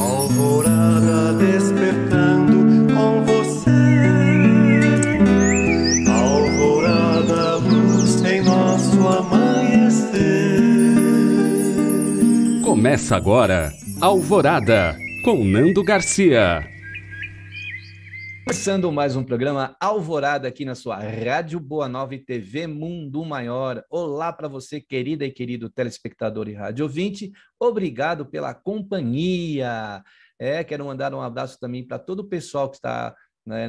Alvorada despertando com você. Alvorada, luz em nosso amanhecer. Começa agora, Alvorada, com Nando Garcia. Começando mais um programa Alvorada aqui na sua Rádio Boa Nova e TV Mundo Maior. Olá para você, querida e querido telespectador e rádio ouvinte. Obrigado pela companhia. Quero mandar um abraço também para todo o pessoal que está, né,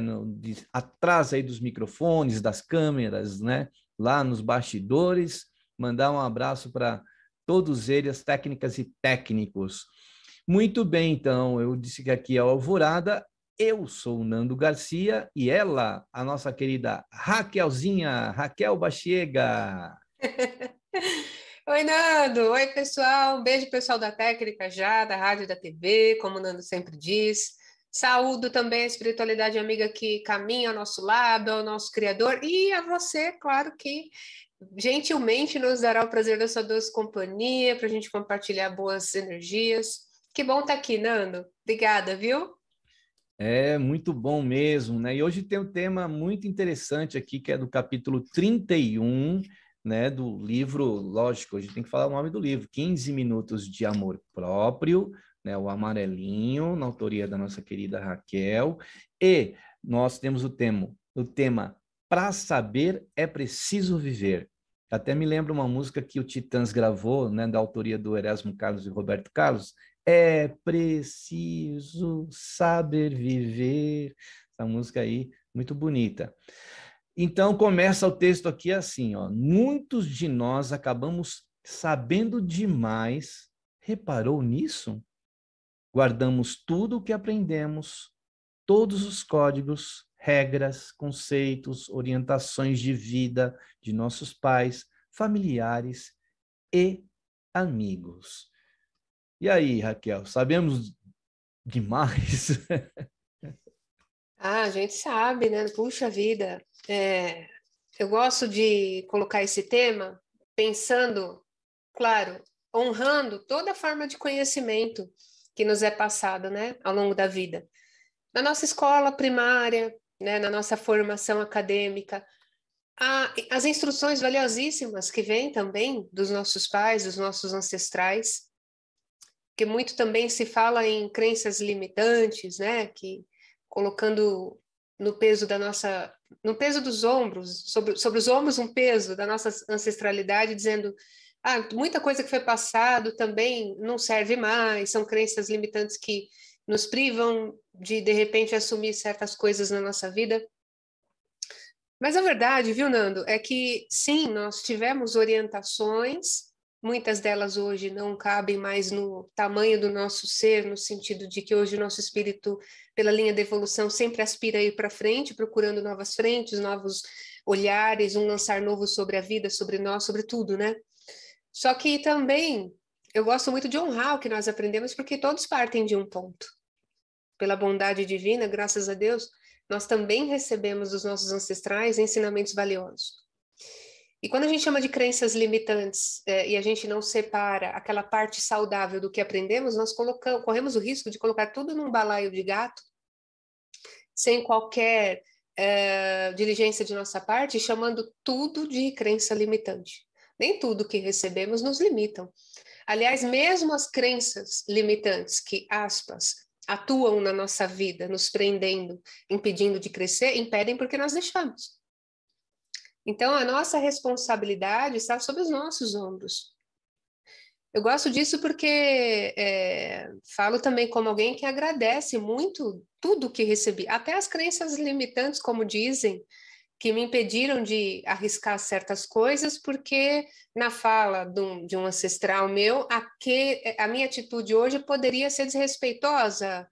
atrás aí dos microfones, das câmeras, né, lá nos bastidores. Mandar um abraço para todos eles, técnicas e técnicos. Muito bem, então, eu disse que aqui é a Alvorada. Eu sou o Nando Garcia e ela, a nossa querida Raquelzinha, Raquel Bachiega. Oi, Nando. Oi, pessoal. Um beijo, pessoal da técnica já, da rádio e da TV, como o Nando sempre diz. Saúdo também a espiritualidade amiga que caminha ao nosso lado, ao nosso Criador, e a você, claro que gentilmente nos dará o prazer da sua doce companhia, para a gente compartilhar boas energias. Que bom estar aqui, Nando. Obrigada, viu? É muito bom mesmo, né? E hoje tem um tema muito interessante aqui, que é do capítulo 31, né, do livro, lógico, a gente tem que falar o nome do livro, 15 Minutos de Amor Próprio, né, o amarelinho, na autoria da nossa querida Raquel, e nós temos o tema Para Saber é Preciso Viver. Até me lembra uma música que o Titãs gravou, né, da autoria do Erasmo Carlos e Roberto Carlos, é preciso saber viver. Essa música aí, muito bonita. Então, começa o texto aqui assim, ó. Muitos de nós acabamos sabendo demais. Reparou nisso? Guardamos tudo o que aprendemos, todos os códigos, regras, conceitos, orientações de vida de nossos pais, familiares e amigos. E aí, Raquel, sabemos demais? Ah, a gente sabe, né? Puxa vida. Eu gosto de colocar esse tema pensando, claro, honrando toda forma de conhecimento que nos é passado, né, ao longo da vida. Na nossa escola primária, né, na nossa formação acadêmica, as instruções valiosíssimas que vêm também dos nossos pais, dos nossos ancestrais, que muito também se fala em crenças limitantes, né, que colocando no peso da nossa, no peso dos ombros, sobre os ombros um peso da nossa ancestralidade, dizendo, muita coisa que foi passado também não serve mais, são crenças limitantes que nos privam de repente, assumir certas coisas na nossa vida. Mas a verdade, viu, Nando, é que sim, nós tivemos orientações, muitas delas hoje não cabem mais no tamanho do nosso ser, no sentido de que hoje o nosso espírito, pela linha da evolução, sempre aspira a ir para frente, procurando novas frentes, novos olhares, um lançar novo sobre a vida, sobre nós, sobre tudo, né? Só que também eu gosto muito de honrar o que nós aprendemos, porque todos partem de um ponto. Pela bondade divina, graças a Deus, nós também recebemos dos nossos ancestrais ensinamentos valiosos. E quando a gente chama de crenças limitantes e a gente não separa aquela parte saudável do que aprendemos, nós corremos o risco de colocar tudo num balaio de gato, sem qualquer diligência de nossa parte, chamando tudo de crença limitante. Nem tudo que recebemos nos limitam. Aliás, mesmo as crenças limitantes que, aspas, atuam na nossa vida, nos prendendo, impedindo de crescer, impedem porque nós deixamos. Então, a nossa responsabilidade está sobre os nossos ombros. Eu gosto disso porque falo também como alguém que agradece muito tudo que recebi, até as crenças limitantes, como dizem, que me impediram de arriscar certas coisas, porque na fala de um ancestral meu, a minha atitude hoje poderia ser desrespeitosa,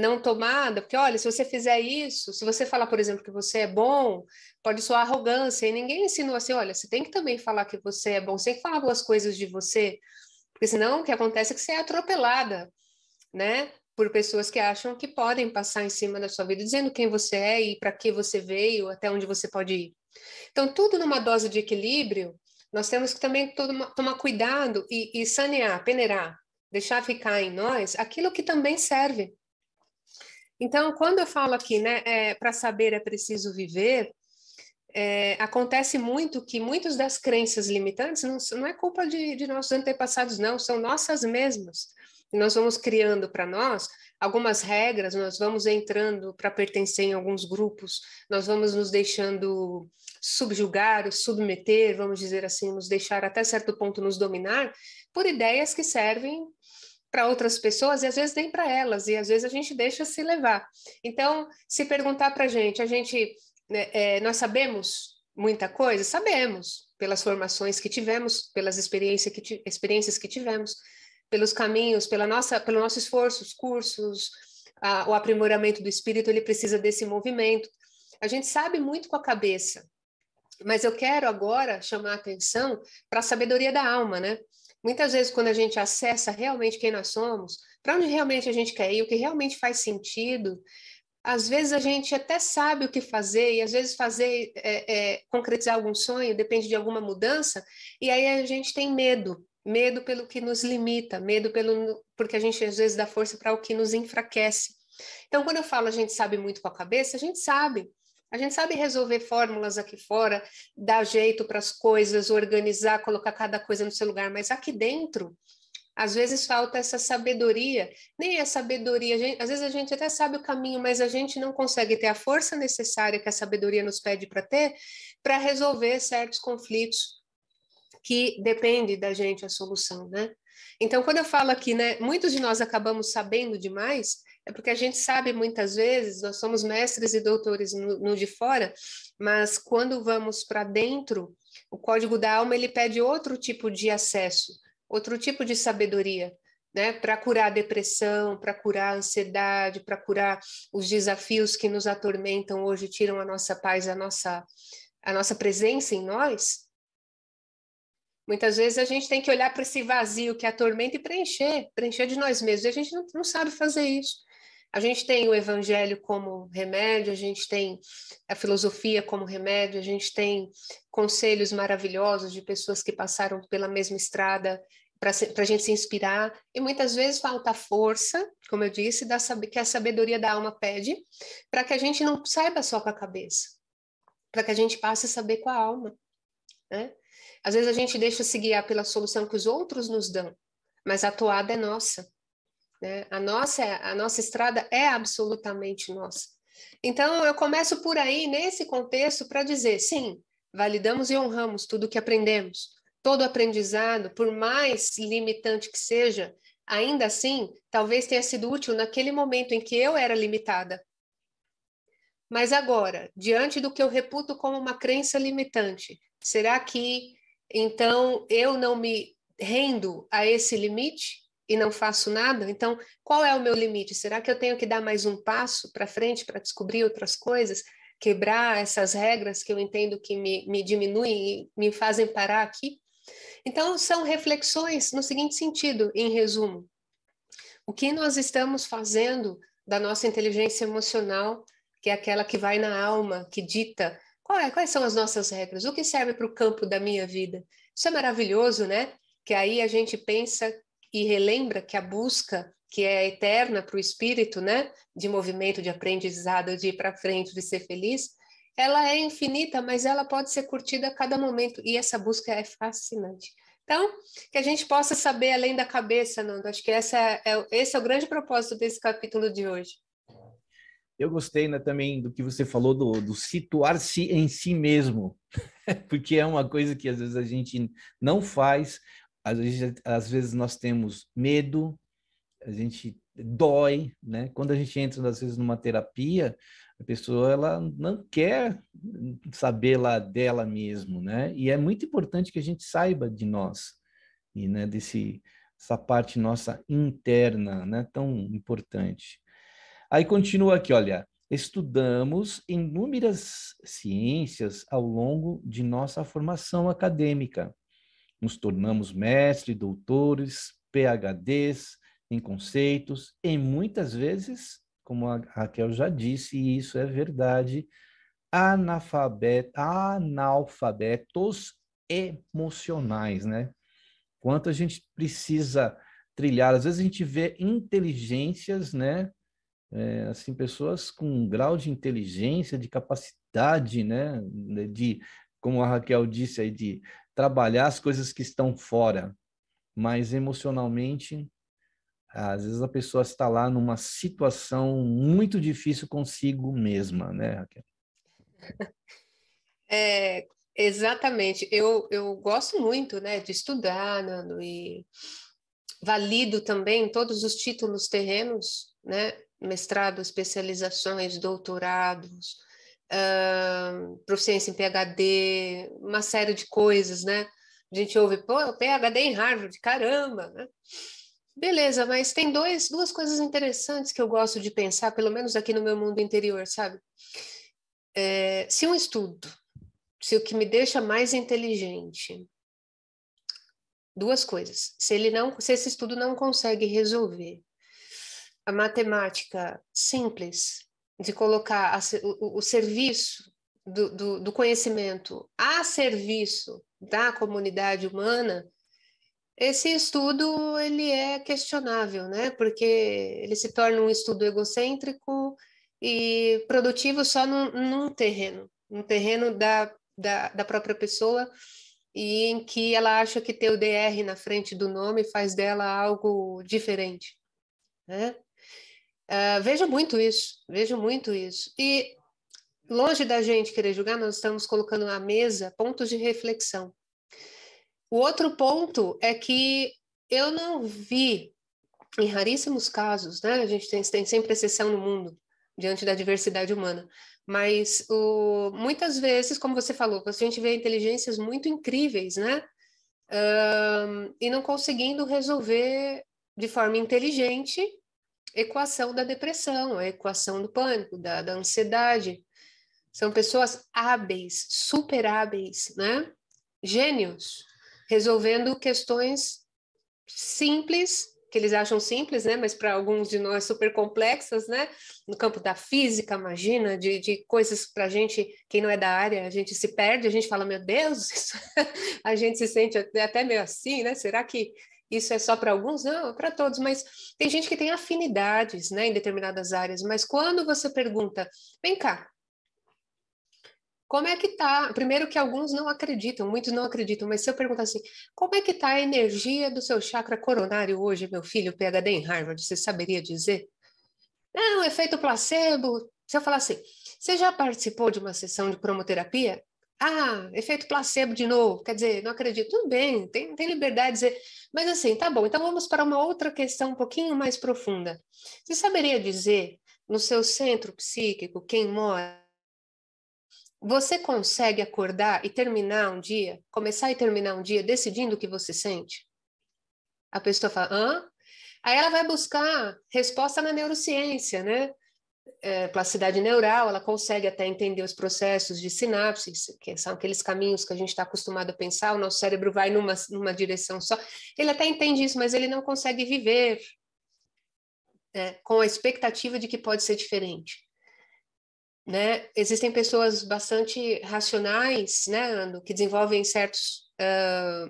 não tomada, porque olha, se você fizer isso, se você falar, por exemplo, que você é bom, pode soar arrogância, e ninguém ensinou assim, olha, você tem que também falar que você é bom, você tem que falar boas coisas de você, porque senão o que acontece é que você é atropelada, né? Por pessoas que acham que podem passar em cima da sua vida, dizendo quem você é e para que você veio, até onde você pode ir. Então, tudo numa dose de equilíbrio, nós temos que também tomar cuidado e sanear, peneirar, deixar ficar em nós aquilo que também serve. Então, quando eu falo aqui, né, para saber é preciso viver, acontece muito que muitas das crenças limitantes não é culpa de nossos antepassados, não, são nossas mesmas. Nós vamos criando para nós algumas regras, nós vamos entrando para pertencer em alguns grupos, nós vamos nos deixando subjugar, submeter, vamos dizer assim, nos deixar até certo ponto nos dominar por ideias que servem para outras pessoas e às vezes nem para elas, e às vezes a gente deixa se levar. Então, se perguntar para a gente, nós sabemos muita coisa? Sabemos, pelas formações que tivemos, pelas experiências que tivemos, pelos caminhos, pelo nosso esforço, os cursos, o aprimoramento do espírito, ele precisa desse movimento. A gente sabe muito com a cabeça, mas eu quero agora chamar a atenção para a sabedoria da alma, né? Muitas vezes, quando a gente acessa realmente quem nós somos, para onde realmente a gente quer ir, o que realmente faz sentido, às vezes a gente até sabe o que fazer, e às vezes concretizar algum sonho depende de alguma mudança, e aí a gente tem medo pelo que nos limita, porque a gente às vezes dá força para o que nos enfraquece. Então, quando eu falo a gente sabe muito com a cabeça, a gente sabe resolver fórmulas aqui fora, dar jeito para as coisas, organizar, colocar cada coisa no seu lugar, mas aqui dentro, às vezes falta essa sabedoria, nem é sabedoria, às vezes a gente até sabe o caminho, mas a gente não consegue ter a força necessária que a sabedoria nos pede para ter, para resolver certos conflitos que depende da gente a solução, né? Então, quando eu falo aqui, né, muitos de nós acabamos sabendo demais, é porque a gente sabe muitas vezes, nós somos mestres e doutores no de fora, mas quando vamos para dentro, o código da alma, ele pede outro tipo de acesso, outro tipo de sabedoria, né? Para curar a depressão, para curar a ansiedade, para curar os desafios que nos atormentam hoje, tiram a nossa paz, a nossa presença em nós. Muitas vezes a gente tem que olhar para esse vazio que atormenta e preencher de nós mesmos. E a gente não sabe fazer isso. A gente tem o evangelho como remédio, a gente tem a filosofia como remédio, a gente tem conselhos maravilhosos de pessoas que passaram pela mesma estrada para a gente se inspirar. E muitas vezes falta força, como eu disse, que a sabedoria da alma pede, para que a gente não saiba só com a cabeça, para que a gente passe a saber com a alma, né? Às vezes a gente deixa se guiar pela solução que os outros nos dão, mas a toada é nossa, né? A nossa estrada é absolutamente nossa. Então, eu começo por aí, nesse contexto, para dizer, sim, validamos e honramos tudo o que aprendemos. Todo aprendizado, por mais limitante que seja, ainda assim, talvez tenha sido útil naquele momento em que eu era limitada. Mas agora, diante do que eu reputo como uma crença limitante, será que então eu não me rendo a esse limite e não faço nada? Então, qual é o meu limite? Será que eu tenho que dar mais um passo para frente para descobrir outras coisas? Quebrar essas regras que eu entendo que me diminuem e me fazem parar aqui? Então, são reflexões no seguinte sentido, em resumo. O que nós estamos fazendo da nossa inteligência emocional, que é aquela que vai na alma, que dita quais são as nossas regras, o que serve para o campo da minha vida. Isso é maravilhoso, né? Que aí a gente pensa e relembra que a busca, que é eterna para o espírito, né? De movimento, de aprendizado, de ir para frente, de ser feliz, ela é infinita, mas ela pode ser curtida a cada momento, e essa busca é fascinante. Então, que a gente possa saber além da cabeça, Nando. Acho que esse é o grande propósito desse capítulo de hoje. Eu gostei, né, também do que você falou do situar-se em si mesmo, porque é uma coisa que às vezes a gente não faz, às vezes nós temos medo, a gente dói, né? Quando a gente entra, às vezes, numa terapia, a pessoa ela não quer saber lá dela mesmo, né? E é muito importante que a gente saiba de nós, e, né, essa parte nossa interna, né, tão importante. Aí continua aqui, olha, estudamos inúmeras ciências ao longo de nossa formação acadêmica. Nos tornamos mestres, doutores, PhDs em conceitos e muitas vezes, como a Raquel já disse, e isso é verdade, analfabetos emocionais, né? Quanto a gente precisa trilhar. Às vezes a gente vê inteligências, né? Assim, pessoas com um grau de inteligência, de capacidade, né? De, como a Raquel disse aí, de trabalhar as coisas que estão fora, mas emocionalmente, às vezes a pessoa está lá numa situação muito difícil consigo mesma, né, Raquel? Exatamente. Eu gosto muito, né, de estudar, Nando, e valido também todos os títulos terrenos, né, mestrado, especializações, doutorados, proficiência em PhD, uma série de coisas, né? A gente ouve, pô, PhD em Harvard, caramba, né? Beleza, mas tem duas coisas interessantes que eu gosto de pensar, pelo menos aqui no meu mundo interior, sabe? Se um estudo, se o que me deixa mais inteligente, duas coisas. Se esse estudo não consegue resolver a matemática simples de colocar o serviço do conhecimento a serviço da comunidade humana, esse estudo ele é questionável, né? Porque ele se torna um estudo egocêntrico e produtivo só num terreno, um terreno da própria pessoa, e em que ela acha que ter o DR na frente do nome faz dela algo diferente, né? Vejo muito isso, vejo muito isso. E longe da gente querer julgar, nós estamos colocando na mesa pontos de reflexão. O outro ponto é que eu não vi, em raríssimos casos, né? A gente tem sempre exceção no mundo, diante da diversidade humana, mas muitas vezes, como você falou, a gente vê inteligências muito incríveis, né? E não conseguindo resolver de forma inteligente a equação da depressão, a equação do pânico, da ansiedade. São pessoas hábeis, super hábeis, né? Gênios, resolvendo questões simples, que eles acham simples, né? Mas para alguns de nós super complexas, né? No campo da física, imagina, de coisas para a gente, quem não é da área, a gente se perde, a gente fala, meu Deus, a gente se sente até meio assim, né? Será que isso é só para alguns? Não, é para todos, mas tem gente que tem afinidades, né, em determinadas áreas, mas quando você pergunta, vem cá, como é que tá? Primeiro que alguns não acreditam, muitos não acreditam, mas se eu perguntar assim, como é que tá a energia do seu chakra coronário hoje, meu filho, PhD em Harvard, você saberia dizer? Não, efeito placebo. Se eu falar assim, você já participou de uma sessão de cromoterapia? Ah, efeito placebo de novo. Quer dizer, não acredito. Tudo bem, tem liberdade de dizer. Mas assim, tá bom. Então vamos para uma outra questão um pouquinho mais profunda. Você saberia dizer, no seu centro psíquico, quem mora? Você consegue acordar e terminar um dia, começar e terminar um dia decidindo o que você sente? A pessoa fala, hã? Aí ela vai buscar resposta na neurociência, né? Plasticidade neural, ela consegue até entender os processos de sinapses, que são aqueles caminhos que a gente está acostumado a pensar, o nosso cérebro vai numa direção só. Ele até entende isso, mas ele não consegue viver, né, com a expectativa de que pode ser diferente. Né? Existem pessoas bastante racionais, né, Ando, que desenvolvem certos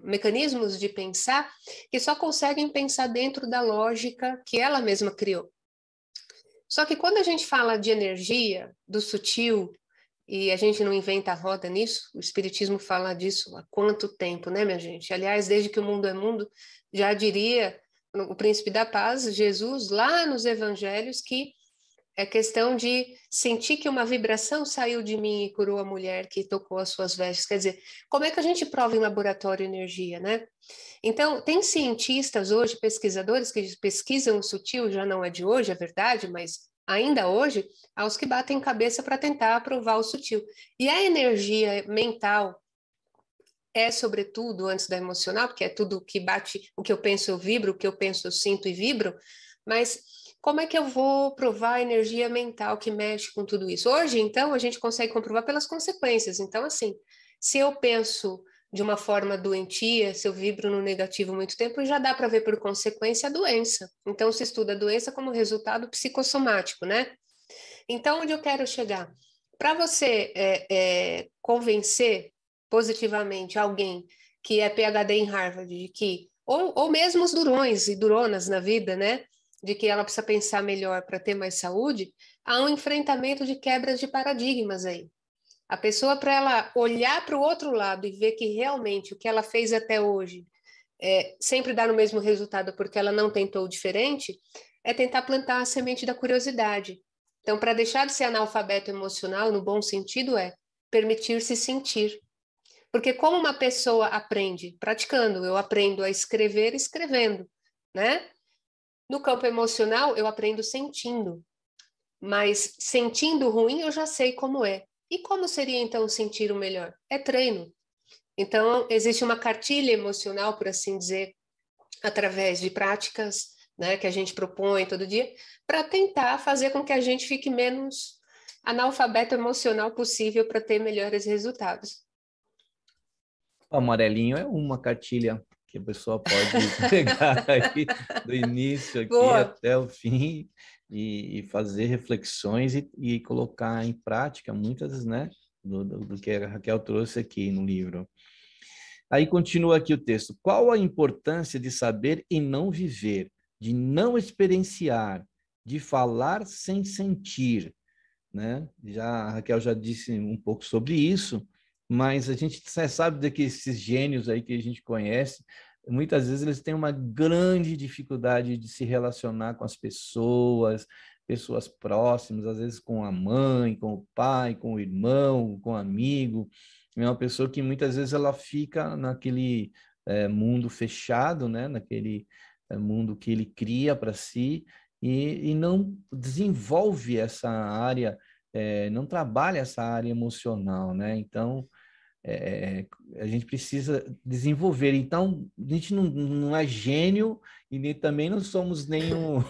mecanismos de pensar que só conseguem pensar dentro da lógica que ela mesma criou. Só que quando a gente fala de energia, do sutil, e a gente não inventa a roda nisso, o Espiritismo fala disso há quanto tempo, né, minha gente? Aliás, desde que o mundo é mundo, já diria o Príncipe da Paz, Jesus, lá nos Evangelhos, que é questão de sentir que uma vibração saiu de mim e curou a mulher que tocou as suas vestes. Quer dizer, como é que a gente prova em laboratório energia, né? Então, tem cientistas hoje, pesquisadores que pesquisam o sutil, já não é de hoje, é verdade, mas ainda hoje, aos que batem cabeça para tentar provar o sutil. E a energia mental é, sobretudo, antes da emocional, porque é tudo que bate, o que eu penso eu vibro, o que eu penso eu sinto e vibro, mas como é que eu vou provar a energia mental que mexe com tudo isso? Hoje, então, a gente consegue comprovar pelas consequências. Então, assim, se eu penso de uma forma doentia, se eu vibro no negativo muito tempo, já dá para ver por consequência a doença. Então, se estuda a doença como resultado psicossomático, né? Então, onde eu quero chegar? Para você convencer positivamente alguém que é PhD em Harvard de que ou mesmo os durões e duronas na vida, né? De que ela precisa pensar melhor para ter mais saúde, há um enfrentamento de quebras de paradigmas aí. A pessoa, para ela olhar para o outro lado e ver que realmente o que ela fez até hoje sempre dá no mesmo resultado porque ela não tentou diferente, é tentar plantar a semente da curiosidade. Então, para deixar de ser analfabeto emocional, no bom sentido, é permitir-se sentir. Porque como uma pessoa aprende? Praticando. Eu aprendo a escrever escrevendo, né? No campo emocional, eu aprendo sentindo. Mas sentindo ruim, eu já sei como é. E como seria, então, sentir o melhor? É treino. Então, existe uma cartilha emocional, por assim dizer, através de práticas, né, que a gente propõe todo dia, para tentar fazer com que a gente fique menos analfabeto emocional possível para ter melhores resultados. O amarelinho é uma cartilha que a pessoa pode pegar aí do início aqui Boa. até o fim e fazer reflexões e colocar em prática muitas, né, do que a Raquel trouxe aqui no livro. Aí continua aqui o texto. Qual a importância de saber e não viver, de não experienciar, de falar sem sentir, né? A Raquel já disse um pouco sobre isso, mas a gente sabe que esses gênios aí que a gente conhece, muitas vezes eles têm uma grande dificuldade de se relacionar com as pessoas próximas, às vezes com a mãe, com o pai, com o irmão, com o amigo. É uma pessoa que muitas vezes ela fica naquele mundo fechado, né? Naquele mundo que ele cria para si e não desenvolve essa área, não trabalha essa área emocional, né? Então, a gente precisa desenvolver. Então, a gente não é gênio e nem, também não somos nenhum,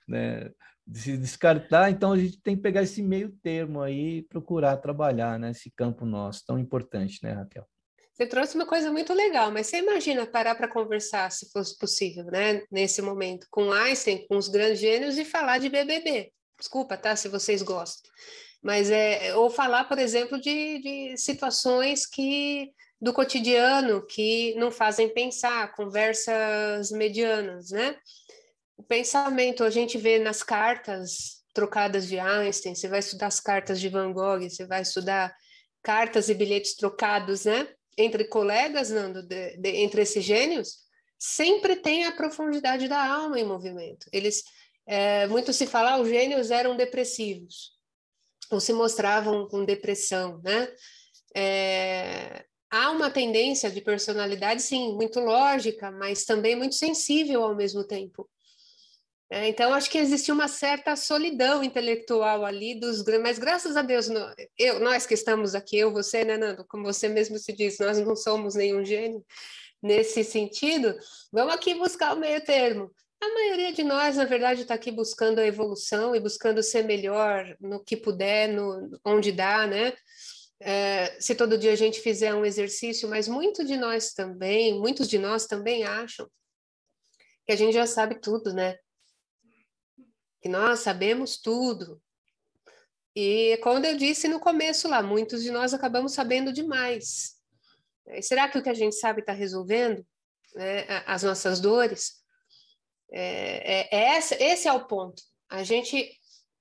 né? De se descartar, então a gente tem que pegar esse meio termo aí e procurar trabalhar nesse campo nosso, tão importante, né, Raquel? Você trouxe uma coisa muito legal, mas você imagina parar para conversar, se fosse possível, né, nesse momento, com Einstein, com os grandes gênios e falar de BBB. Desculpa, tá, se vocês gostam. Mas ou falar, por exemplo, de situações do cotidiano que não fazem pensar, conversas medianas, né? O pensamento a gente vê nas cartas trocadas de Einstein, você vai estudar as cartas de Van Gogh, você vai estudar cartas e bilhetes trocados, né? Entre colegas, Nando, entre esses gênios, sempre tem a profundidade da alma em movimento. Muito se fala, os gênios eram depressivos, ou se mostravam com depressão, né? Há uma tendência de personalidade, sim, muito lógica, mas também muito sensível ao mesmo tempo. Então, acho que existia uma certa solidão intelectual ali mas graças a Deus, nós que estamos aqui, eu, você, né, Nando, como você mesmo se diz, nós não somos nenhum gênio nesse sentido, vamos aqui buscar o meio termo. A maioria de nós, na verdade, está aqui buscando a evolução e buscando ser melhor no que puder, onde dá, né? Se todo dia a gente fizer um exercício, mas muitos de nós também acham que a gente já sabe tudo, né? Que nós sabemos tudo. E quando eu disse no começo lá, muitos de nós acabamos sabendo demais. Será que o que a gente sabe está resolvendo, né, as nossas dores? Esse é o ponto. A gente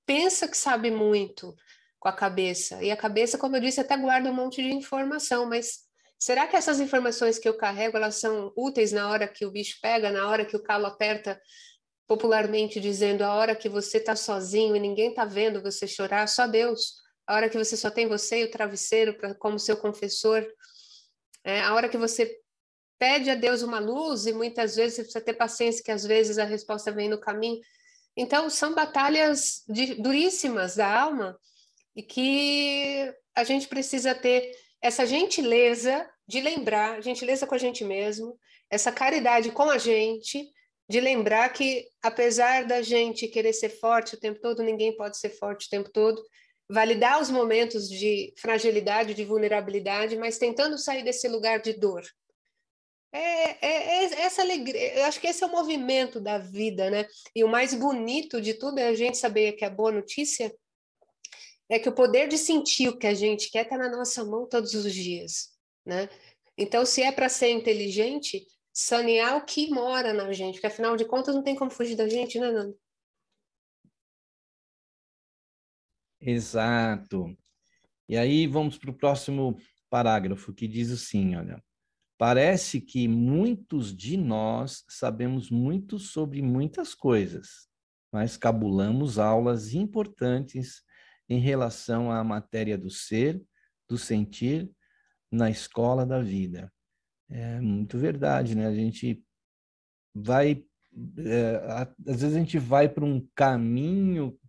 pensa que sabe muito com a cabeça, e a cabeça, como eu disse, até guarda um monte de informação, mas será que essas informações que eu carrego, elas são úteis na hora que o bicho pega, na hora que o calo aperta, popularmente dizendo, a hora que você está sozinho e ninguém está vendo você chorar, só Deus. A hora que você só tem você e o travesseiro como seu confessor. A hora que você pede a Deus uma luz e muitas vezes você precisa ter paciência que às vezes a resposta vem no caminho. Então, são batalhas duríssimas da alma e que a gente precisa ter essa gentileza de lembrar, gentileza com a gente mesmo, essa caridade com a gente, de lembrar que, apesar da gente querer ser forte o tempo todo, ninguém pode ser forte o tempo todo, validar os momentos de fragilidade, de vulnerabilidade, mas tentando sair desse lugar de dor. Essa alegria, eu acho que esse é o movimento da vida, né? E o mais bonito de tudo é a gente saber que a boa notícia é que o poder de sentir o que a gente quer está na nossa mão todos os dias, né? Então, se é para ser inteligente, sanear o que mora na gente, porque afinal de contas não tem como fugir da gente, né, Nando? Exato. E aí vamos para o próximo parágrafo, que diz assim, olha. Parece que muitos de nós sabemos muito sobre muitas coisas, mas cabulamos aulas importantes em relação à matéria do ser, do sentir, na escola da vida. É muito verdade, né? A gente vai, às vezes a gente vai para um caminho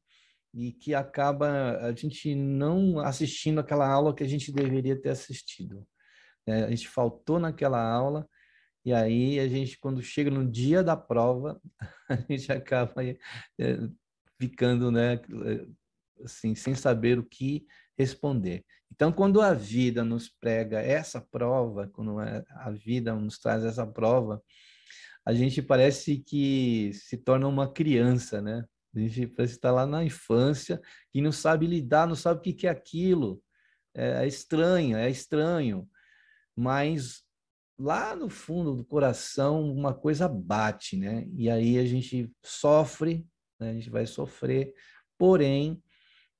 e que acaba a gente não assistindo aquela aula que a gente deveria ter assistido, né? A gente faltou naquela aula. E aí a gente, quando chega no dia da prova, a gente acaba ficando, né, assim, sem saber o que responder. Então, quando a vida nos prega essa prova, quando a vida nos traz essa prova, a gente parece que se torna uma criança, né? A gente parece estar lá na infância e não sabe lidar, não sabe o que é aquilo. É estranho, mas lá no fundo do coração uma coisa bate, né? E aí a gente sofre, né? A gente vai sofrer, porém,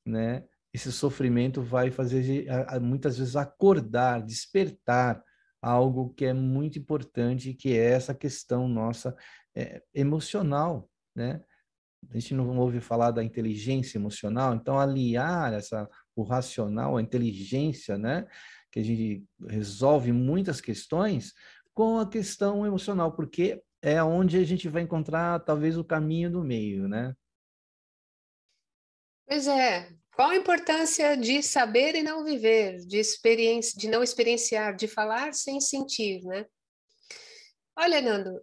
né? Esse sofrimento vai fazer muitas vezes acordar, despertar algo que é muito importante, que é essa questão nossa emocional, né? A gente não ouve falar da inteligência emocional, então aliar o racional, a inteligência, né? Que a gente resolve muitas questões com a questão emocional, porque é onde a gente vai encontrar talvez o caminho do meio, né? Pois é. Qual a importância de saber e não viver, de experiência, de não experienciar, de falar sem sentir, né? Olha, Nando,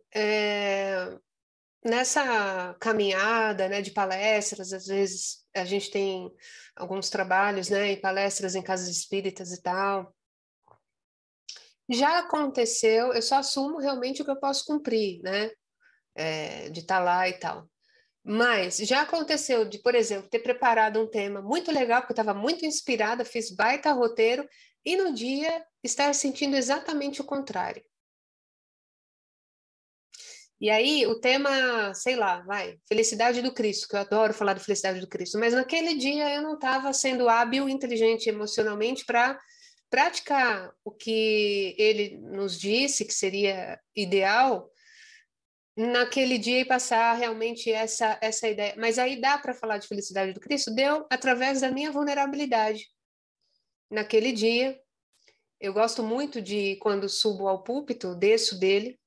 nessa caminhada, né, de palestras, às vezes a gente tem alguns trabalhos, né, e palestras em casas espíritas e tal. Já aconteceu, eu só assumo realmente o que eu posso cumprir, né, de estar lá e tal. Mas já aconteceu de, por exemplo, ter preparado um tema muito legal, porque eu estava muito inspirada, fiz baita roteiro, e no dia estar sentindo exatamente o contrário. E aí, o tema, sei lá, vai, felicidade do Cristo, que eu adoro falar de felicidade do Cristo, mas naquele dia eu não estava sendo hábil, inteligente emocionalmente para praticar o que ele nos disse que seria ideal naquele dia e passar realmente essa ideia. Mas aí dá para falar de felicidade do Cristo? Deu através da minha vulnerabilidade. Naquele dia, eu gosto muito de, quando subo ao púlpito, desço dele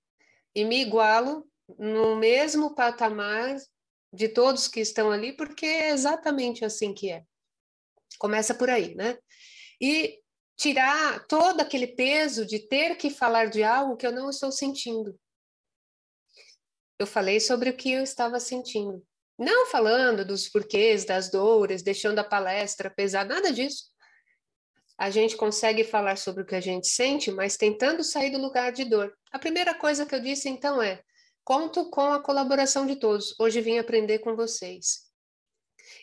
e me igualo no mesmo patamar de todos que estão ali, porque é exatamente assim que é. Começa por aí, né? E tirar todo aquele peso de ter que falar de algo que eu não estou sentindo. Eu falei sobre o que eu estava sentindo. Não falando dos porquês, das dores, deixando a palestra pesada, nada disso. A gente consegue falar sobre o que a gente sente, mas tentando sair do lugar de dor. A primeira coisa que eu disse, então, é: conto com a colaboração de todos. Hoje vim aprender com vocês.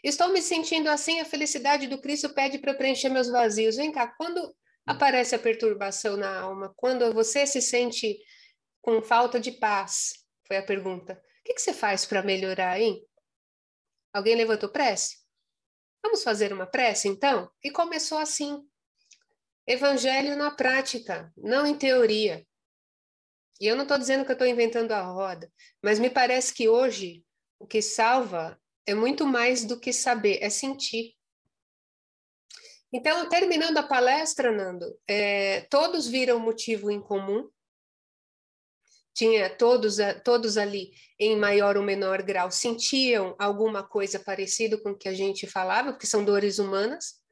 Estou me sentindo assim, a felicidade do Cristo pede para preencher meus vazios. Vem cá, quando aparece a perturbação na alma, quando você se sente com falta de paz, foi a pergunta. O que você faz para melhorar, hein? Alguém levantou prece? Vamos fazer uma prece, então? E começou assim. Evangelho na prática, não em teoria. E eu não estou dizendo que eu estou inventando a roda, mas me parece que hoje o que salva é muito mais do que saber, é sentir. Então, terminando a palestra, Nando, todos viram motivo em comum, tinha todos ali, em maior ou menor grau, sentiam alguma coisa parecida com o que a gente falava, porque são dores humanas,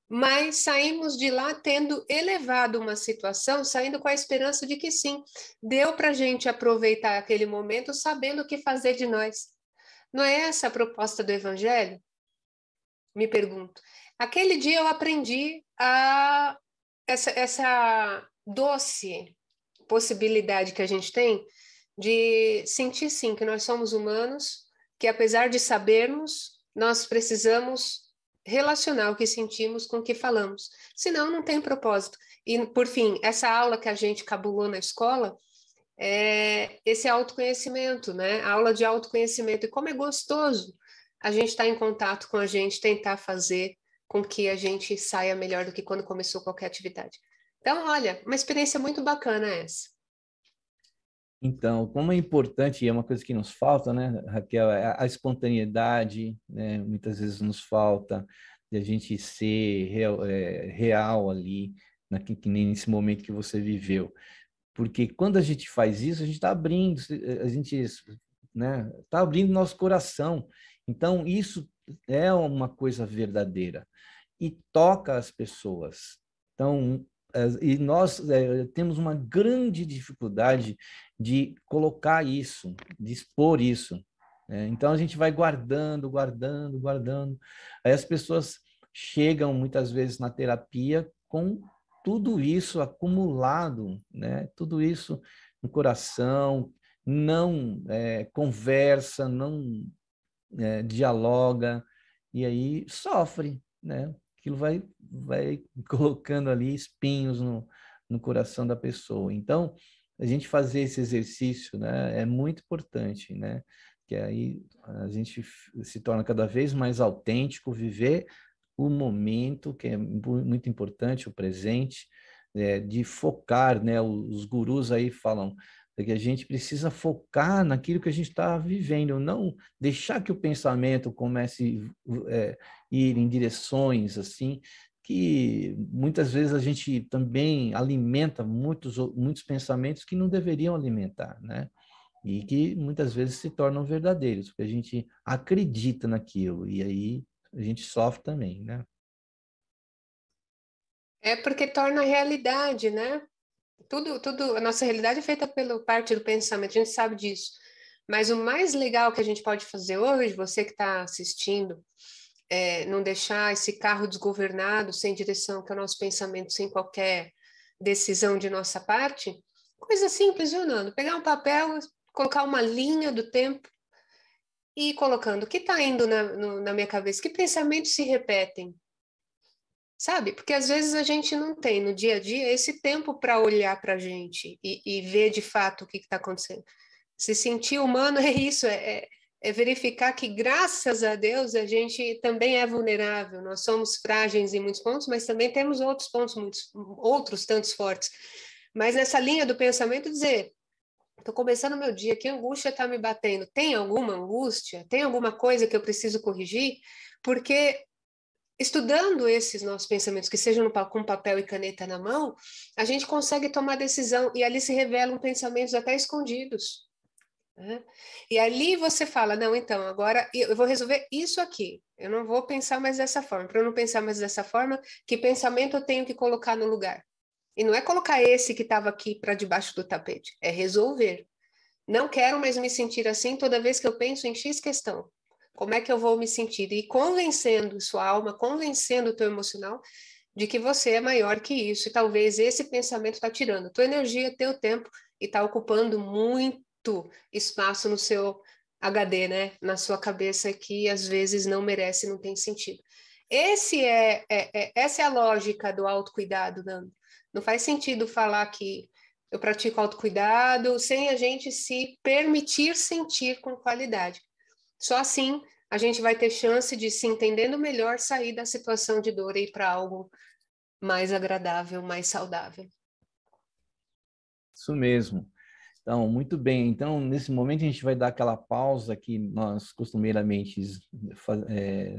mas saímos de lá tendo elevado uma situação, saindo com a esperança de que sim, deu para a gente aproveitar aquele momento sabendo o que fazer de nós. Não é essa a proposta do Evangelho? Me pergunto. Aquele dia eu aprendi essa doce possibilidade que a gente tem de sentir sim que nós somos humanos, que apesar de sabermos, nós precisamos relacionar o que sentimos com o que falamos, senão não tem propósito. E, por fim, essa aula que a gente cabulou na escola, é esse autoconhecimento, né? A aula de autoconhecimento. E como é gostoso a gente estar em contato com a gente, tentar fazer com que a gente saia melhor do que quando começou qualquer atividade. Então, olha, uma experiência muito bacana essa. Então, como é importante, e é uma coisa que nos falta, né, Raquel, é a espontaneidade, né, muitas vezes nos falta de a gente ser real ali, que nem nesse momento que você viveu. Porque quando a gente faz isso, a gente está abrindo, a gente, né, está abrindo nosso coração. Então, isso é uma coisa verdadeira e toca as pessoas. Então, e nós temos uma grande dificuldade de colocar isso, de expor isso. Né? Então, a gente vai guardando, guardando, guardando. Aí as pessoas chegam muitas vezes na terapia com tudo isso acumulado, né? Tudo isso no coração, não conversa, não dialoga, e aí sofre, né? Aquilo vai colocando ali espinhos no coração da pessoa. Então, a gente fazer esse exercício, né, é muito importante, né? Que aí a gente se torna cada vez mais autêntico, viver o momento, que é muito importante, o presente, de focar, né? Os gurus aí falam que a gente precisa focar naquilo que a gente está vivendo, não deixar que o pensamento comece a ir em direções assim, que muitas vezes a gente também alimenta muitos pensamentos que não deveriam alimentar, né? E que muitas vezes se tornam verdadeiros, porque a gente acredita naquilo, e aí a gente sofre também, né? É porque torna realidade, né? A nossa realidade é feita pela parte do pensamento, a gente sabe disso. Mas o mais legal que a gente pode fazer hoje, você que está assistindo, é não deixar esse carro desgovernado, sem direção, que é o nosso pensamento, sem qualquer decisão de nossa parte. Coisa simples, viu, Nando? Pegar um papel, colocar uma linha do tempo e ir colocando o que está indo na minha cabeça, que pensamentos se repetem, sabe? Porque às vezes a gente não tem no dia a dia esse tempo para olhar para a gente e ver de fato o que está acontecendo. Se sentir humano é isso, é verificar que, graças a Deus, a gente também é vulnerável. Nós somos frágeis em muitos pontos, mas também temos outros pontos, outros tantos fortes. Mas nessa linha do pensamento, dizer: estou começando meu dia, que angústia está me batendo? Tem alguma angústia? Tem alguma coisa que eu preciso corrigir? Porque estudando esses nossos pensamentos, que sejam com papel e caneta na mão, a gente consegue tomar decisão e ali se revelam pensamentos até escondidos. Né? E ali você fala, não, então, agora eu vou resolver isso aqui. Eu não vou pensar mais dessa forma. Para eu não pensar mais dessa forma, que pensamento eu tenho que colocar no lugar? E não é colocar esse que estava aqui para debaixo do tapete, é resolver. Não quero mais me sentir assim toda vez que eu penso em X questão. Como é que eu vou me sentir? E convencendo sua alma, convencendo o teu emocional de que você é maior que isso. E talvez esse pensamento está tirando tua energia, teu tempo e está ocupando muito espaço no seu HD, né? Na sua cabeça, que às vezes não merece, não tem sentido. Essa é a lógica do autocuidado, Nando. Não faz sentido falar que eu pratico autocuidado sem a gente se permitir sentir com qualidade. Só assim a gente vai ter chance de, se entendendo melhor, sair da situação de dor e ir para algo mais agradável, mais saudável. Isso mesmo. Então, muito bem. Então, nesse momento, a gente vai dar aquela pausa que nós costumeiramente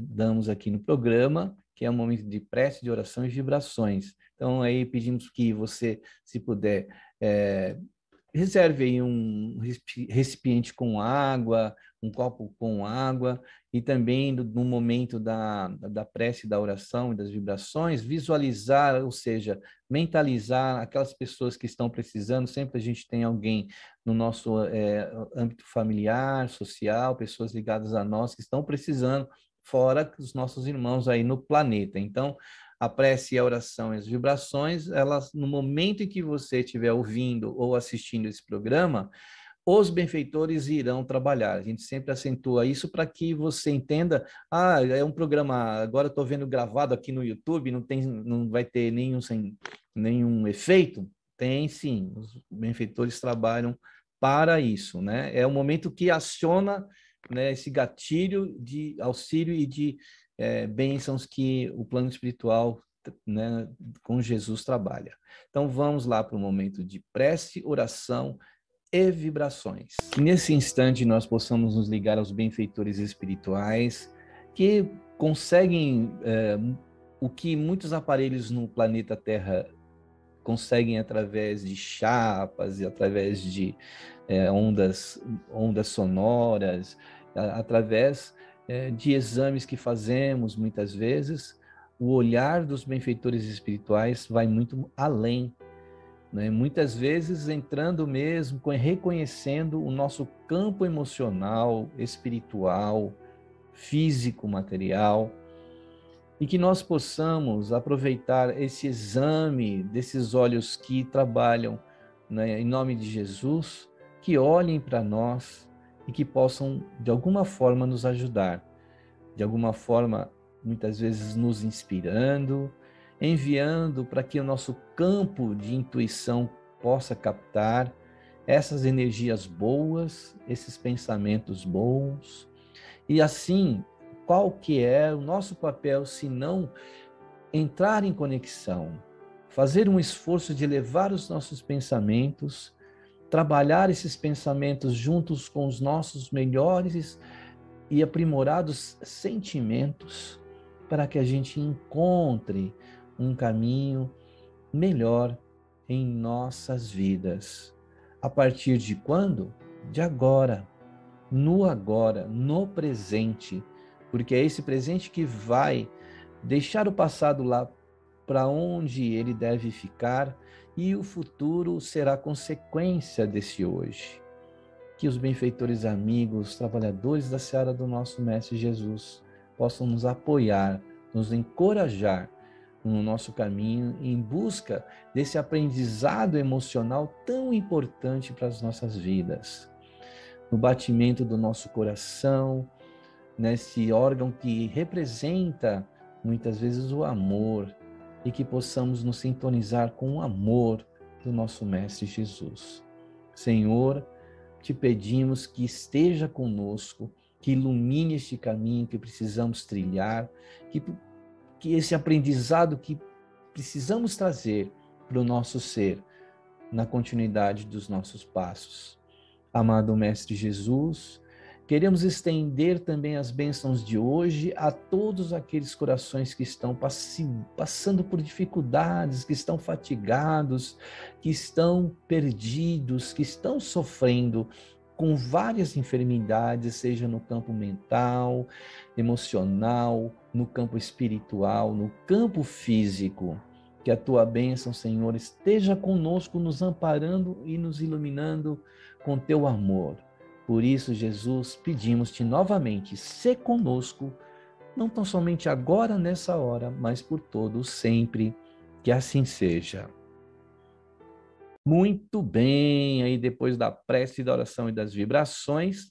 damos aqui no programa, que é um momento de prece, de oração e vibrações. Então, aí pedimos que você, se puder, reserve aí um recipiente com água, um copo com água, e também no momento da prece, da oração e das vibrações, visualizar, ou seja, mentalizar aquelas pessoas que estão precisando. Sempre a gente tem alguém no nosso âmbito familiar, social, pessoas ligadas a nós que estão precisando, fora os nossos irmãos aí no planeta. Então, a prece e a oração e as vibrações, elas, no momento em que você estiver ouvindo ou assistindo esse programa, os benfeitores irão trabalhar. A gente sempre acentua isso para que você entenda, é um programa, agora estou vendo gravado aqui no YouTube, não vai ter nenhum efeito. Tem sim, os benfeitores trabalham para isso, né? É o momento que aciona, né, esse gatilho de auxílio e de bênçãos que o plano espiritual, né, com Jesus trabalha. Então vamos lá para o momento de prece, oração e vibrações. Que nesse instante nós possamos nos ligar aos benfeitores espirituais que conseguem o que muitos aparelhos no planeta Terra conseguem através de chapas e através de ondas sonoras, através de exames que fazemos muitas vezes. O olhar dos benfeitores espirituais vai muito além, né? Muitas vezes entrando mesmo, reconhecendo o nosso campo emocional, espiritual, físico, material, e que nós possamos aproveitar esse exame desses olhos que trabalham, né, em nome de Jesus, que olhem para nós e que possam, de alguma forma, nos ajudar, de alguma forma, muitas vezes nos inspirando, enviando para que o nosso campo de intuição possa captar essas energias boas, esses pensamentos bons, e assim, qual que é o nosso papel se não entrar em conexão, fazer um esforço de levar os nossos pensamentos, trabalhar esses pensamentos juntos com os nossos melhores e aprimorados sentimentos, para que a gente encontre um caminho melhor em nossas vidas. A partir de quando? De agora, no presente, porque é esse presente que vai deixar o passado lá para onde ele deve ficar e o futuro será consequência desse hoje. Que os benfeitores amigos, trabalhadores da seara do nosso Mestre Jesus possam nos apoiar, nos encorajar no nosso caminho em busca desse aprendizado emocional tão importante para as nossas vidas. No batimento do nosso coração, nesse órgão que representa muitas vezes o amor, e que possamos nos sintonizar com o amor do nosso Mestre Jesus. Senhor, te pedimos que esteja conosco, que ilumine este caminho que precisamos trilhar, que esse aprendizado que precisamos trazer para o nosso ser, na continuidade dos nossos passos. Amado Mestre Jesus, queremos estender também as bênçãos de hoje a todos aqueles corações que estão passando por dificuldades, que estão fatigados, que estão perdidos, que estão sofrendo com várias enfermidades, seja no campo mental, emocional, no campo espiritual, no campo físico. Que a tua bênção, Senhor, esteja conosco, nos amparando e nos iluminando com teu amor. Por isso, Jesus, pedimos-te novamente, sê conosco, não tão somente agora, nessa hora, mas por todo sempre, que assim seja. Muito bem, aí depois da prece, da oração e das vibrações,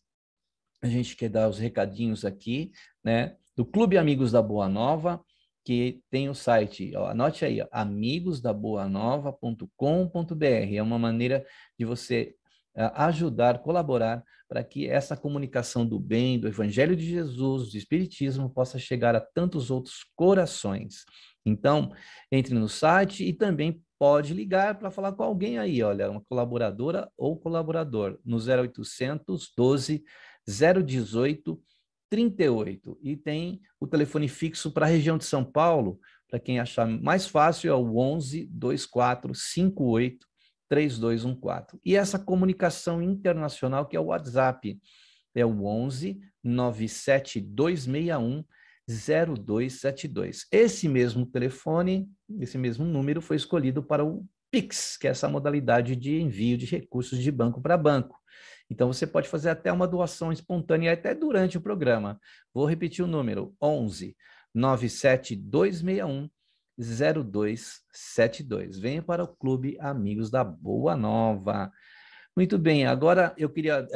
a gente quer dar os recadinhos aqui, né, do Clube Amigos da Boa Nova, que tem o site, ó, anote aí, amigosdaboanova.com.br, é uma maneira de você ajudar, colaborar para que essa comunicação do bem, do Evangelho de Jesus, do Espiritismo, possa chegar a tantos outros corações. Então, entre no site e também pode ligar para falar com alguém aí, olha, uma colaboradora ou colaborador, no 0800 12 018 38. E tem o telefone fixo para a região de São Paulo, para quem achar mais fácil, é o 11 24 58 3214. E essa comunicação internacional, que é o WhatsApp, é o 11 97261 0272. Esse mesmo telefone, esse mesmo número foi escolhido para o Pix, que é essa modalidade de envio de recursos de banco para banco. Então, você pode fazer até uma doação espontânea até durante o programa. Vou repetir o número, 11 97261 0272. Venha para o Clube Amigos da Boa Nova. Muito bem, agora eu queria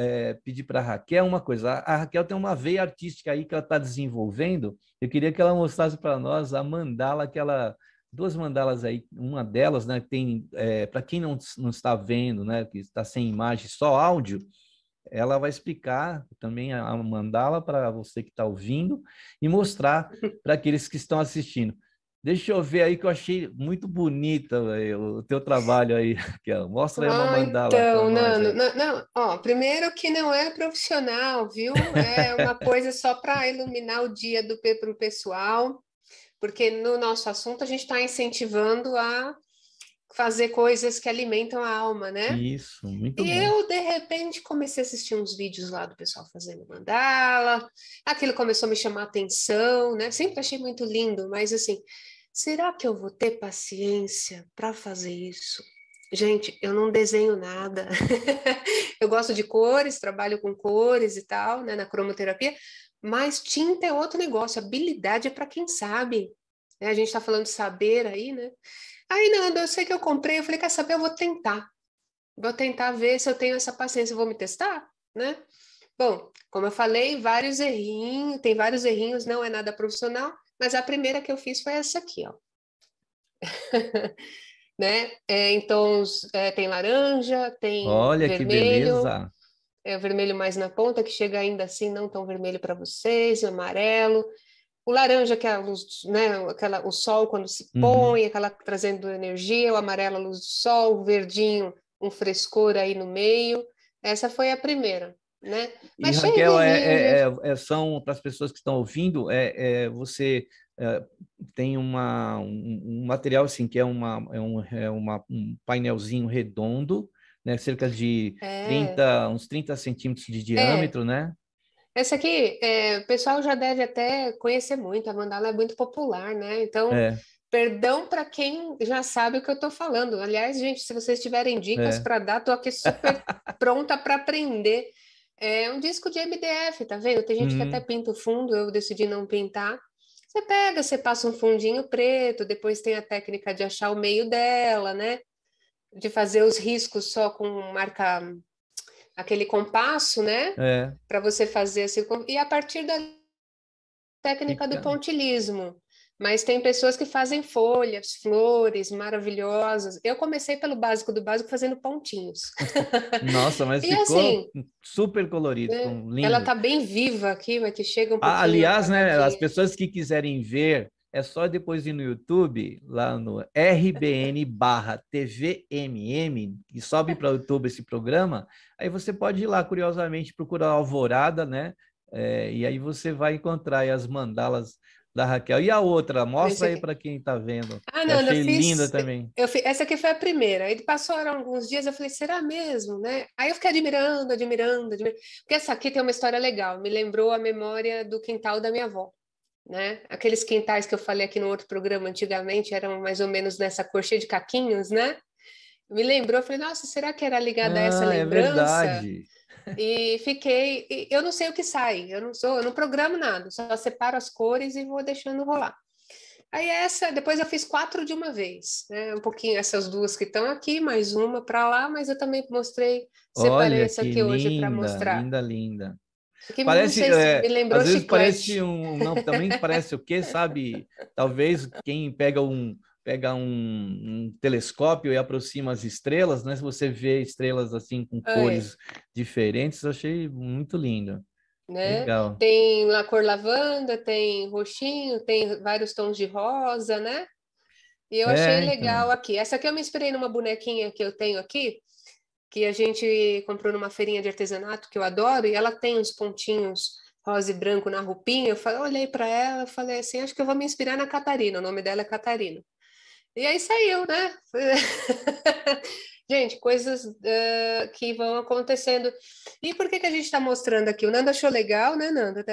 pedir para a Raquel uma coisa. A Raquel tem uma veia artística aí que ela está desenvolvendo. Eu queria que ela mostrasse para nós a mandala que ela duas mandalas aí, uma delas, né, tem, para quem não está vendo, né, que está sem imagem, só áudio, ela vai explicar também a mandala para você que está ouvindo e mostrar para aqueles que estão assistindo. Deixa eu ver aí que eu achei muito bonita, véio, o teu trabalho aí. Aqui, ó. Mostra aí uma Ah, mandala para então, nós Nando, aí. não, não, ó, primeiro que não é profissional, viu? É uma coisa só para iluminar o dia para o pessoal, porque no nosso assunto a gente está incentivando a fazer coisas que alimentam a alma, né? Isso, muito E bom. eu, de repente, comecei a assistir uns vídeos lá do pessoal fazendo mandala, aquilo começou a me chamar a atenção, né? Sempre achei muito lindo, mas assim, será que eu vou ter paciência para fazer isso? Gente, eu não desenho nada. Eu gosto de cores, trabalho com cores e tal, né, na cromoterapia, mas tinta é outro negócio, habilidade é para quem sabe. Né? A gente está falando de saber aí, né? Aí, Nando, eu sei que eu comprei, eu falei, quer saber, eu vou tentar. Vou tentar ver se eu tenho essa paciência, vou me testar, né? Bom, como eu falei, vários errinhos, tem vários errinhos, não é nada profissional, mas a primeira que eu fiz foi essa aqui, ó. Né? Em tons, tem laranja, tem Olha que vermelho, beleza. é o vermelho mais na ponta, que chega ainda assim não tão vermelho para vocês, o amarelo, o laranja, que é a luz, né, o sol quando se Uhum. põe, aquela trazendo energia, o amarelo, a luz do sol, o verdinho, um frescor aí no meio. Essa foi a primeira, né? E Mas cheio de Raquel, errinho, gente. são para as pessoas que estão ouvindo, você é, tem um material assim que um painelzinho redondo, né, cerca de É, uns 30 centímetros de é. diâmetro, né? Essa aqui, o pessoal já deve até conhecer muito, a mandala é muito popular, né? Então, É, perdão para quem já sabe o que eu estou falando. Aliás, gente, se vocês tiverem dicas é. para dar, estou aqui super pronta para aprender. É um disco de MDF, tá vendo? Tem gente que até Uhum, pinta o fundo, eu decidi não pintar. Você pega, você passa um fundinho preto, depois tem a técnica de achar o meio dela, né? De fazer os riscos só com marca, aquele compasso, né? é, Para você fazer assim, e a partir da técnica do fica. pontilhismo. Mas tem pessoas que fazem folhas, flores maravilhosas. Eu comecei pelo básico do básico fazendo pontinhos. Nossa, mas E ficou assim, super colorido, né, ficou ela lindo. tá bem viva aqui, mas que chega um Ah, pouquinho aliás, né, as apagadinha. pessoas que quiserem ver, é só depois ir no YouTube, lá no RBN/TVMM, e sobe para o YouTube esse programa, aí você pode ir lá, curiosamente, procurar Alvorada, né? E aí você vai encontrar aí as mandalas da Raquel. E a outra, Esse mostra aí aqui. para quem está vendo. Ah, Eu não, achei linda também. essa aqui foi a primeira. Aí passaram alguns dias, eu falei, será mesmo, né? Aí eu fiquei admirando, admirando, admirando. Porque essa aqui tem uma história legal, me lembrou a memória do quintal da minha avó. Né? Aqueles quintais que eu falei aqui no outro programa antigamente eram mais ou menos nessa cor cheia de caquinhos, né? Me lembrou, eu falei, nossa, será que era ligada a essa Ah, é lembrança? verdade. E fiquei, eu não sei o que sai, eu não programo nada, só separo as cores e vou deixando rolar. Aí essa, depois eu fiz 4 de uma vez, né? Um pouquinho essas duas que estão aqui, mais uma para lá, mas eu também mostrei, separei Olha essa que aqui hoje para linda, mostrar. linda, linda. Que não Parece, sei se me lembrou às vezes parece chiclete. não, também parece o quê, sabe? Talvez quem pega um telescópio e aproxima as estrelas, né? Se você vê estrelas assim com É. cores diferentes, eu achei muito lindo. Né? Legal. Tem a cor lavanda, tem roxinho, tem vários tons de rosa, né? E eu achei Então. legal aqui. Essa aqui eu me inspirei numa bonequinha que eu tenho aqui, que a gente comprou numa feirinha de artesanato, que eu adoro, e ela tem uns pontinhos rosa e branco na roupinha. Eu falei, olhei para ela, falei assim, acho que eu vou me inspirar na Catarina. O nome dela é Catarina. E aí saiu, né? Gente, coisas que vão acontecendo. E por que que a gente está mostrando aqui? O Nando achou legal, né, Nando?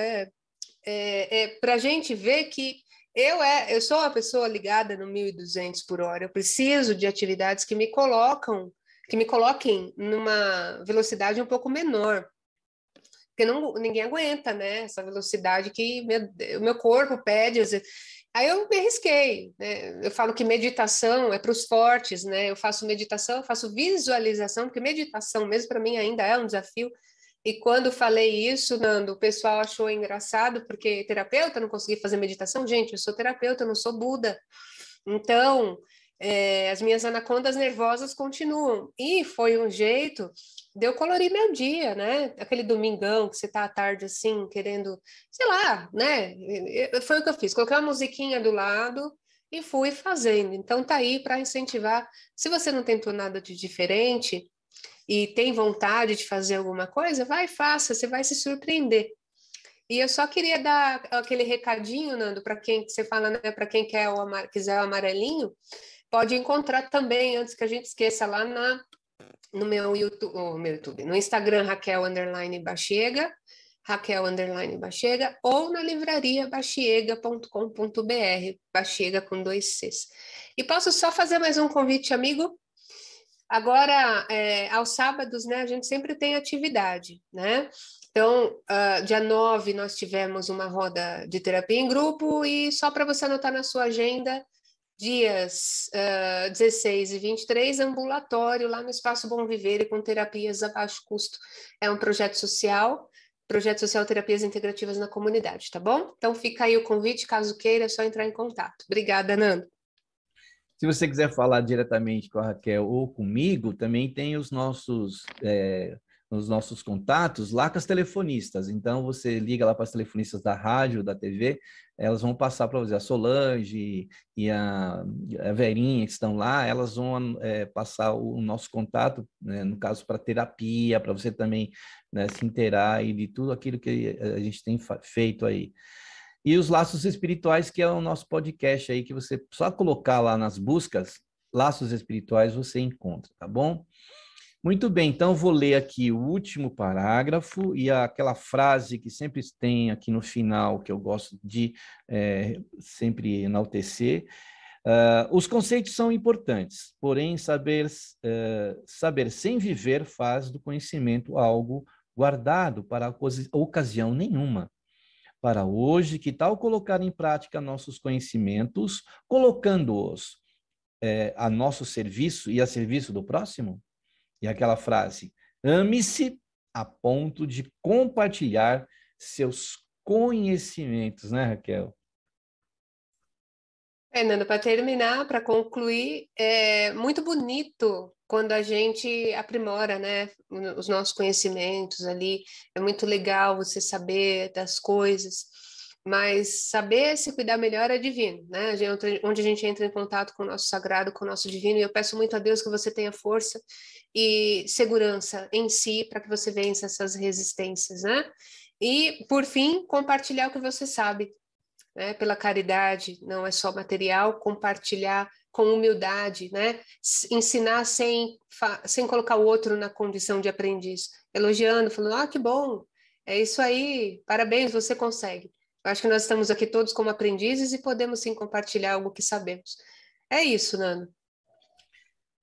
Para a gente ver que eu sou uma pessoa ligada no 1.200 por hora. Eu preciso de atividades que me coloquem numa velocidade um pouco menor, porque não, ninguém aguenta, né? Essa velocidade que o meu corpo pede. Aí eu me arrisquei, né? Eu falo que meditação é para os fortes, né? Eu faço meditação, eu faço visualização, porque meditação mesmo para mim ainda é um desafio. E quando falei isso, Nando, o pessoal achou engraçado, porque terapeuta não consegui fazer meditação. Gente, eu sou terapeuta, eu não sou Buda. Então, as minhas anacondas nervosas continuam. E foi um jeito de eu colorir meu dia, né? Aquele domingão que você tá à tarde assim, querendo, sei lá, né? Foi o que eu fiz. Coloquei uma musiquinha do lado e fui fazendo. Então tá aí para incentivar. Se você não tentou nada de diferente e tem vontade de fazer alguma coisa, vai e faça, você vai se surpreender. E eu só queria dar aquele recadinho, Nando, para quem você fala, né? Para quem quiser o amarelinho, pode encontrar também, antes que a gente esqueça, lá no meu YouTube, no Instagram, Raquel_Bachiega, Raquel_Bachiega, ou na livraria bachiega.com.br, Bachiega com 2 Cs. E posso só fazer mais um convite, amigo? Agora, aos sábados, né, a gente sempre tem atividade, né? Então, dia 9, nós tivemos uma roda de terapia em grupo, e só para você anotar na sua agenda, dias 16 e 23, ambulatório lá no Espaço Bom Viver e com terapias a baixo custo. É um projeto social Terapias Integrativas na Comunidade, tá bom? Então fica aí o convite, caso queira, é só entrar em contato. Obrigada, Nando. Se você quiser falar diretamente com a Raquel ou comigo, também tem os nossos contatos lá com as telefonistas. Então, você liga lá para as telefonistas da rádio, da TV, elas vão passar para você. A Solange e a Verinha, que estão lá, elas vão passar o nosso contato, né, no caso, para terapia, para você também, né, se inteirar e de tudo aquilo que a gente tem feito aí. E os Laços Espirituais, que é o nosso podcast aí, que você só colocar lá nas buscas, Laços Espirituais, você encontra, tá bom? Muito bem, então vou ler aqui o último parágrafo e aquela frase que sempre tem aqui no final, que eu gosto de sempre enaltecer. Os conceitos são importantes, porém saber sem viver faz do conhecimento algo guardado para ocasião nenhuma. Para hoje, que tal colocar em prática nossos conhecimentos, colocando-os a nosso serviço e a serviço do próximo? E aquela frase, ame-se a ponto de compartilhar seus conhecimentos, né, Raquel? Nando, para terminar, para concluir, é muito bonito quando a gente aprimora, né, os nossos conhecimentos ali. É muito legal você saber das coisas, mas saber se cuidar melhor é divino, né? Onde a gente entra em contato com o nosso sagrado, com o nosso divino, e eu peço muito a Deus que você tenha força e segurança em si para que você vença essas resistências, né? E, por fim, compartilhar o que você sabe, né? Pela caridade, não é só material, compartilhar com humildade, né? Ensinar sem colocar o outro na condição de aprendiz, elogiando, falando, que bom, é isso aí, parabéns, você consegue. Eu acho que nós estamos aqui todos como aprendizes e podemos sim compartilhar algo que sabemos. É isso, Nando.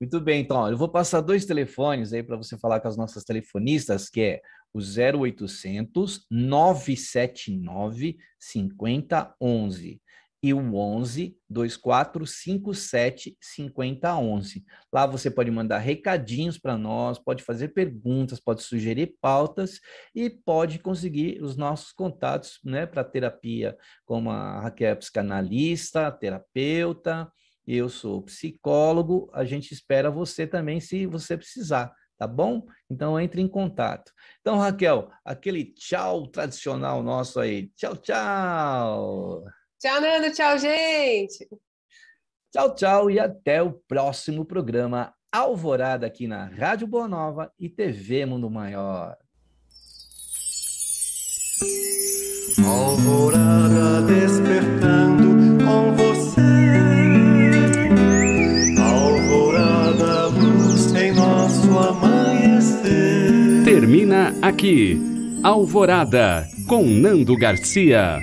Muito bem, então, eu vou passar 2 telefones aí para você falar com as nossas telefonistas, que é o 0800 979 5011 e o 11 2457 5011. Lá você pode mandar recadinhos para nós, pode fazer perguntas, pode sugerir pautas e pode conseguir os nossos contatos, né, para terapia, como a Raquel é psicanalista, terapeuta, eu sou psicólogo, a gente espera você também se você precisar, tá bom? Então entre em contato. Então, Raquel, aquele tchau tradicional nosso aí. Tchau, tchau! Tchau, Nando. Tchau, gente. Tchau, tchau e até o próximo programa Alvorada aqui na Rádio Boa Nova e TV Mundo Maior. Alvorada despertando com você. Alvorada, luz em nosso amanhecer. Termina aqui Alvorada com Nando Garcia.